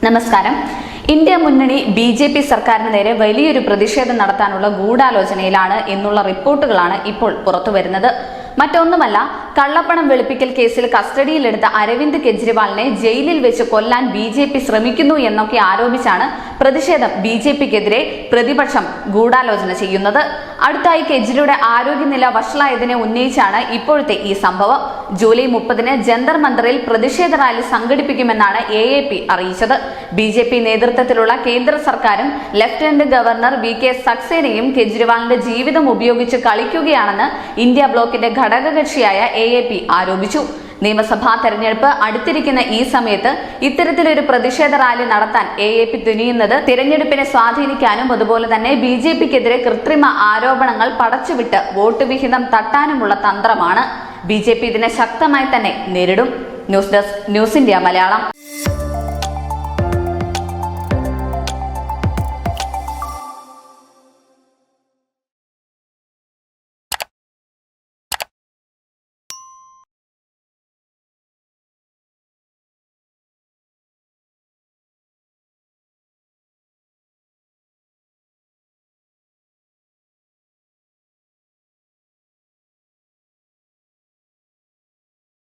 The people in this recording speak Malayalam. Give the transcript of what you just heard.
നമസ്കാരം. ഇന്ത്യ മുന്നണി ബി.ജെ.പി. സർക്കാരിന് നേരെ വലിയൊരു പ്രതിഷേധം നടത്താനുള്ള ഗൂഢാലോചനയിലാണ് എന്നുള്ള റിപ്പോർട്ടുകളാണ് ഇപ്പോൾ പുറത്തുവരുന്നത്. മറ്റൊന്നുമല്ല, കള്ളപ്പണം വെളുപ്പിക്കൽ കേസിൽ കസ്റ്റഡിയിലെടുത്ത അരവിന്ദ് കെജ്രിവാളിനെ ജയിലിൽ വെച്ച് കൊല്ലാൻ ബി.ജെ.പി. ശ്രമിക്കുന്നു എന്നൊക്കെ ആരോപിച്ചാണ് പ്രതിഷേധം ബി.ജെ.പിക്കെതിരെ പ്രതിപക്ഷം ഗൂഢാലോചന ചെയ്യുന്നത്. അടുത്തായി കെജ്രിയുടെ ആരോഗ്യനില വഷളായതിനെ ഉന്നയിച്ചാണ് ഇപ്പോഴത്തെ ഈ സംഭവം. ജൂലൈ 30-ന് ജന്തർ മന്ദറിൽ പ്രതിഷേധ റാലി സംഘടിപ്പിക്കുമെന്നാണ് എ.എ.പി. അറിയിച്ചത്. ബി.ജെ.പി. നേതൃത്വത്തിലുള്ള കേന്ദ്ര സർക്കാരും ലഫ്റ്റനന്റ് ഗവർണർ വി.കെ. സക്സേനയും കെജ്രിവാളിന്റെ ജീവിതം ഉപയോഗിച്ച് കളിക്കുകയാണെന്ന് ഇന്ത്യ ബ്ലോക്കിന്റെ ഘടകകക്ഷിയായ എ.എ.പി. ആരോപിച്ചു. നിയമസഭാ തെരഞ്ഞെടുപ്പ് അടുത്തിരിക്കുന്ന ഈ സമയത്ത് ഇത്തരത്തിലൊരു പ്രതിഷേധ റാലി നടത്താൻ എ.എ.പി. തുനിയുന്നത് തിരഞ്ഞെടുപ്പിനെ സ്വാധീനിക്കാനും അതുപോലെ തന്നെ ബി.ജെ.പിക്കെതിരെ കൃത്രിമ ആരോപണങ്ങൾ പടച്ചുവിട്ട് വോട്ട് വിഹിതം തട്ടാനുമുള്ള തന്ത്രമാണ്. ബി.ജെ.പി. ഇതിനെ ശക്തമായി തന്നെ നേരിടും. News desk, news India Malayalam.